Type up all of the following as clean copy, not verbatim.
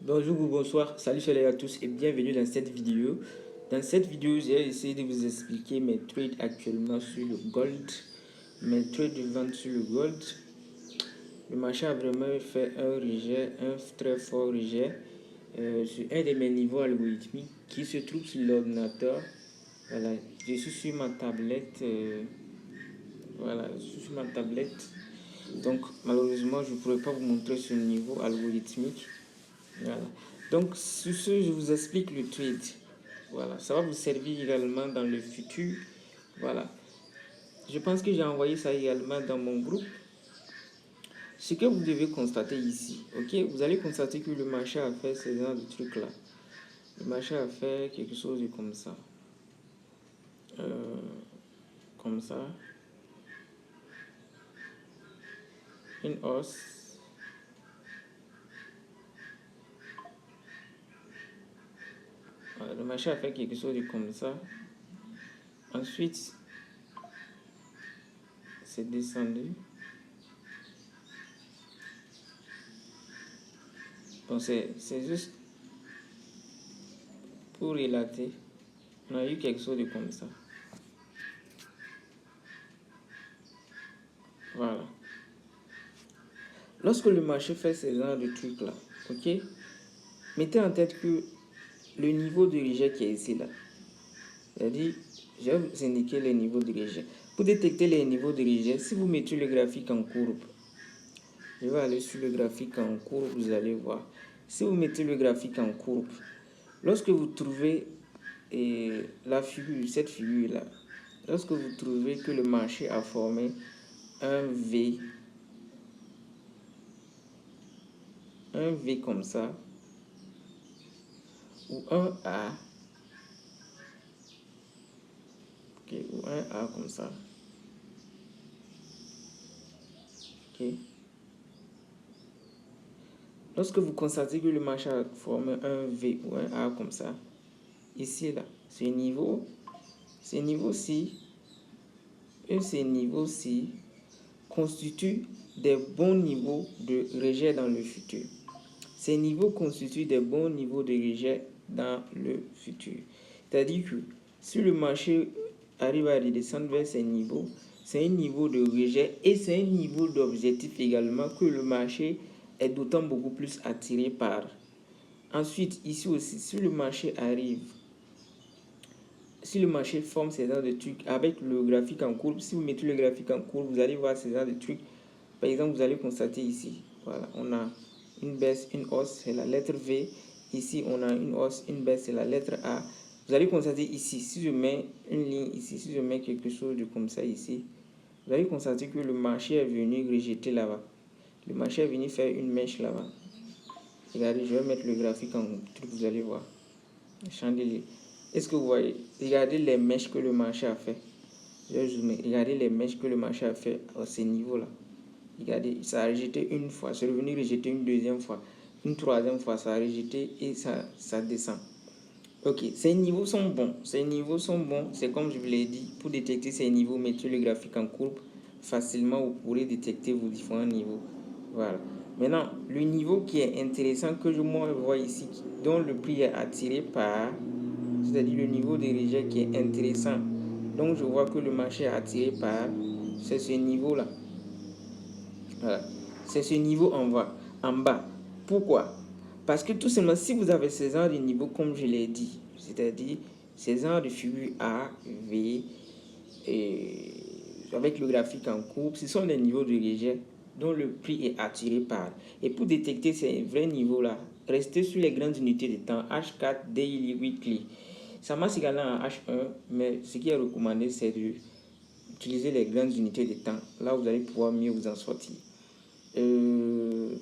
Bonjour ou bonsoir, salut les à tous et bienvenue dans cette vidéo. Dans cette vidéo, j'ai essayé de vous expliquer mes trades actuellement sur le gold, mes trades de vente sur le gold. Le marché a vraiment fait un rejet, un très fort rejet sur un de mes niveaux algorithmiques qui se trouve sur l'ordinateur. Voilà, je suis sur ma tablette. Voilà, je suis sur ma tablette. Donc malheureusement, je ne pourrais pas vous montrer ce niveau algorithmique. Voilà. Donc, sur ce, je vous explique le trade. Voilà, ça va vous servir également dans le futur. Voilà. Je pense que j'ai envoyé ça également dans mon groupe. Ce que vous devez constater ici, ok, vous allez constater que le marché a fait ce genre de trucs là. Le marché a fait quelque chose de comme ça. Comme ça. Une hausse. Voilà, le marché a fait quelque chose de comme ça. Ensuite, c'est descendu. Donc, c'est juste pour relater. On a eu quelque chose de comme ça. Voilà. Lorsque le marché fait ce genre de trucs là, ok, mettez en tête que le niveau de rejet qui est ici là, c'est-à-dire, je vais vous indiquer les niveaux de rejet. Pour détecter les niveaux de rejet, si vous mettez le graphique en courbe, je vais aller sur le graphique en courbe, vous allez voir. Si vous mettez le graphique en courbe, lorsque vous trouvez la figure, cette figure là, lorsque vous trouvez que le marché a formé un V comme ça, ou un A, okay, ou un A comme ça, okay. Lorsque vous constatez que le marché a formé un V ou un A comme ça, ici là, ce niveau-ci et ces niveaux-ci constituent des bons niveaux de rejet dans le futur. Ces niveaux constituent des bons niveaux de rejet dans le futur. C'est-à-dire que si le marché arrive à redescendre vers ces niveaux, c'est un niveau de rejet et c'est un niveau d'objectif également que le marché est d'autant beaucoup plus attiré par. Ensuite, ici aussi, si le marché forme ces genres de trucs avec le graphique en courbe, si vous mettez le graphique en courbe, vous allez voir ces genres de trucs. Par exemple, vous allez constater ici, voilà, on a une baisse, une hausse, c'est la lettre V. Ici, on a une hausse, une baisse, c'est la lettre A. Vous allez constater ici, si je mets une ligne ici, si je mets quelque chose de comme ça ici, vous allez constater que le marché est venu rejeter là-bas. Le marché est venu faire une mèche là-bas. Regardez, je vais mettre le graphique en truc, vous allez voir. Chandelier. Est-ce que vous voyez? Regardez les mèches que le marché a fait. Je vais zoomer. Regardez les mèches que le marché a fait à ce niveau-là. Regardez, ça a rejeté une fois, c'est revenu rejeter une deuxième fois, une troisième fois, ça a rejeté et ça descend. Ok, ces niveaux sont bons. Ces niveaux sont bons. C'est comme je vous l'ai dit, pour détecter ces niveaux, mettez le graphique en courbe. Facilement, vous pourrez détecter vos différents niveaux. Voilà. Maintenant, le niveau qui est intéressant que je vois ici, dont le prix est attiré par, c'est-à-dire le niveau de rejet qui est intéressant, donc je vois que le marché est attiré par, c'est ce niveau-là. Voilà. C'est ce niveau en bas. Pourquoi? Parce que tout simplement, si vous avez ces genres de niveaux, comme je l'ai dit, c'est-à-dire ces genres de figures A, V, et avec le graphique en courbe, ce sont les niveaux de rejet dont le prix est attiré par. Et pour détecter ces vrais niveaux-là, restez sur les grandes unités de temps H4, Daily, Weekly. Ça marche également en H1, mais ce qui est recommandé, c'est d'utiliser les grandes unités de temps. Là, vous allez pouvoir mieux vous en sortir.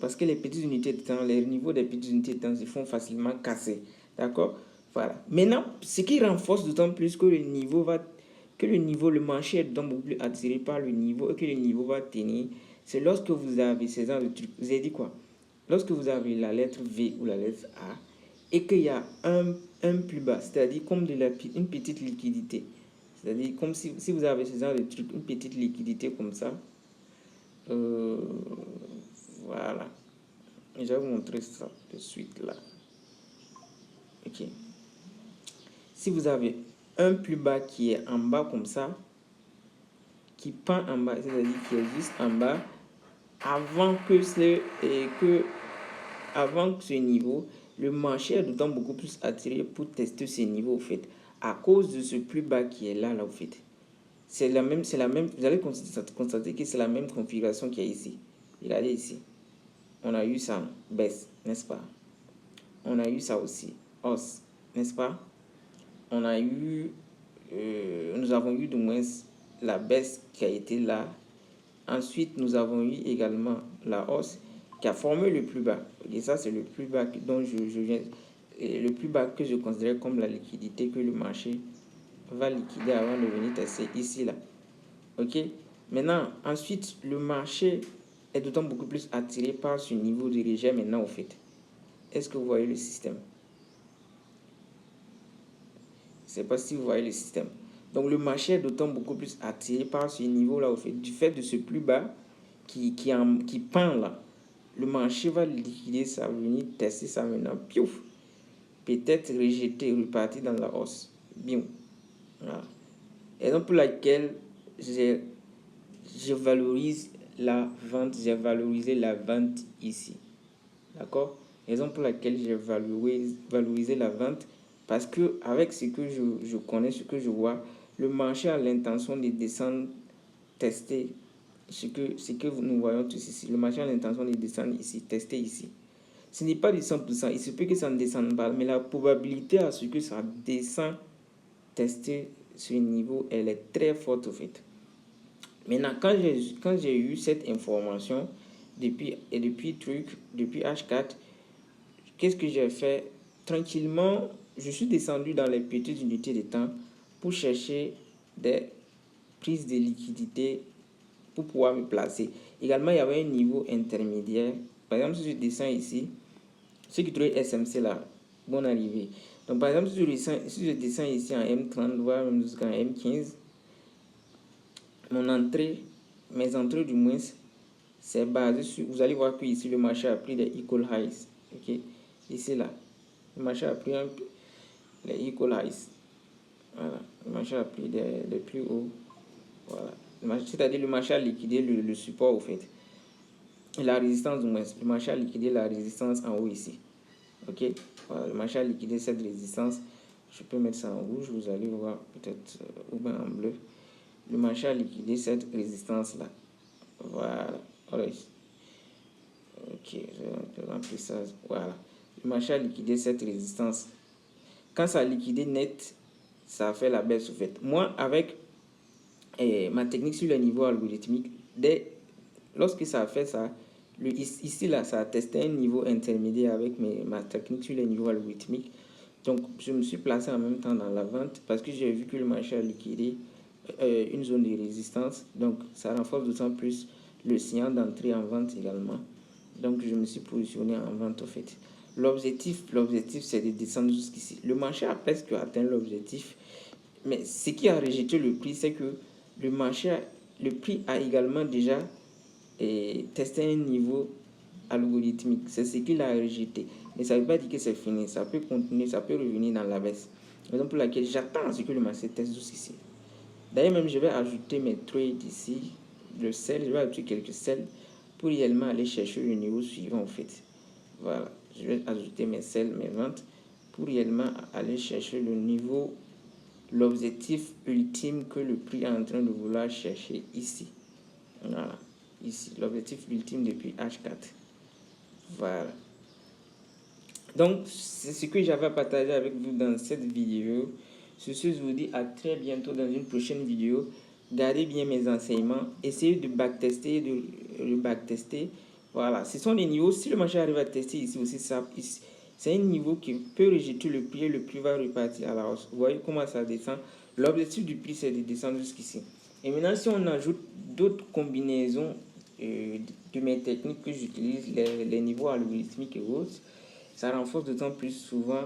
Parce que les petites unités de temps, les niveaux des petites unités de temps se font facilement casser. D'accord? Voilà. Maintenant, ce qui renforce d'autant plus que le marché est d'autant beaucoup plus attiré par le niveau et que le niveau va tenir, c'est lorsque vous avez ces genres de trucs. Vous avez dit quoi? Lorsque vous avez la lettre V ou la lettre A et qu'il y a un plus bas, c'est-à-dire comme une petite liquidité. C'est-à-dire comme si vous avez ces genres de trucs, une petite liquidité comme ça. Voilà. Je je vais vous montrer ça de suite là. Ok. Si vous avez un plus bas qui est en bas comme ça, qui pend en bas, c'est-à-dire qui est juste en bas, avant que ce niveau, le marché est d'autant beaucoup plus attiré pour tester ce niveau au fait, à cause de ce plus bas qui est là au fait. C'est la même, vous allez constater que c'est la même configuration qu'il y a ici. Regardez ici. On a eu ça, baisse, n'est-ce pas? On a eu ça aussi, hausse, n'est-ce pas? On a eu, nous avons eu du moins la baisse qui a été là. Ensuite, nous avons eu également la hausse qui a formé le plus bas. Et ça, c'est le plus bas dont je viens, le plus bas que je considère comme la liquidité que le marché va liquider avant de venir tester ici, là. Ok? Maintenant, ensuite, le marché est d'autant beaucoup plus attiré par ce niveau de rejet maintenant, au fait. Est-ce que vous voyez le système? Je ne sais pas si vous voyez le système. Donc, le marché est d'autant beaucoup plus attiré par ce niveau-là, au fait, du fait de ce plus bas qui pend là. Le marché va liquider ça, venir tester ça maintenant. Piouf! Peut-être rejeter, repartir dans la hausse. Bien. Voilà. Et donc, pour laquelle je valorise la vente, j'ai valorisé la vente ici. D'accord? Raison pour laquelle j'ai valorisé la vente, parce que avec ce que je connais, ce que je vois, le marché a l'intention de descendre, tester ce que nous voyons tous ici. Le marché a l'intention de descendre ici, tester ici. Ce n'est pas du 100%, il se peut que ça ne descende pas, mais la probabilité à ce que ça descend, tester ce niveau, elle est très forte au fait. Maintenant, quand j'ai eu cette information, depuis H4, qu'est-ce que j'ai fait? Tranquillement, je suis descendu dans les petites unités de temps pour chercher des prises de liquidité pour pouvoir me placer. Également, il y avait un niveau intermédiaire. Par exemple, si je descends ici, ceux qui trouvent SMC là, bonne arrivée. Donc, par exemple, si je descends ici en M30, voire même jusqu'en M15, mes entrées du moins, c'est basé sur, vous allez voir que ici le marché a pris des equal highs. Ok, ici là, le marché a pris les equal highs. Voilà, le marché a pris des plus hauts. Voilà, c'est-à-dire le marché a liquidé le support au fait. Et la résistance du moins, le marché a liquidé la résistance en haut ici. Ok, voilà, le marché a liquidé cette résistance. Je peux mettre ça en rouge, vous allez voir peut-être, ou bien en bleu. Le marché a liquidé cette résistance là. Voilà. Ok, je vais remplir ça. Voilà. Le marché a liquidé cette résistance. Quand ça a liquidé net, ça a fait la baisse au fait. Moi, avec ma technique sur le niveau algorithmique, lorsque ça a fait ça, ici là, ça a testé un niveau intermédiaire avec ma technique sur le niveau algorithmique. Donc, je me suis placé en même temps dans la vente parce que j'ai vu que le marché a liquidé une zone de résistance. Donc, ça renforce d'autant plus le signal d'entrée en vente également. Donc, je me suis positionné en vente au fait. L'objectif, c'est de descendre jusqu'ici. Le marché a presque atteint l'objectif. Mais ce qui a rejeté le prix, c'est que le prix a également déjà testé un niveau algorithmique. C'est ce qu'il a rejeté. Mais ça ne veut pas dire que c'est fini. Ça peut continuer, ça peut revenir dans la baisse. Raison pour laquelle j'attends ce que le marché teste jusqu'ici. D'ailleurs, même, je vais ajouter mes trades ici. Le sell, je vais ajouter quelques sells pour réellement aller chercher le niveau suivant en fait. Voilà, je vais ajouter mes sells, mes ventes pour réellement aller chercher le niveau, l'objectif ultime que le prix est en train de vouloir chercher ici. Voilà, ici, l'objectif ultime depuis H4. Voilà. Donc, c'est ce que j'avais partagé avec vous dans cette vidéo. Sur ce, je vous dis à très bientôt dans une prochaine vidéo. Gardez bien mes enseignements. Essayez de backtester, de backtester. Voilà, ce sont les niveaux. Si le marché arrive à tester ici aussi, c'est un niveau qui peut rejeter le prix et le prix va repartir à la hausse. Vous voyez comment ça descend. L'objectif du prix, c'est de descendre jusqu'ici. Et maintenant, si on ajoute d'autres combinaisons de mes techniques que j'utilise, les niveaux algorithmiques et autres, ça renforce d'autant plus souvent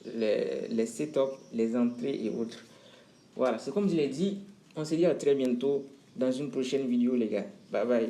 les setups, les entrées et autres. Voilà, c'est comme je l'ai dit, on se dit à très bientôt dans une prochaine vidéo les gars. Bye bye.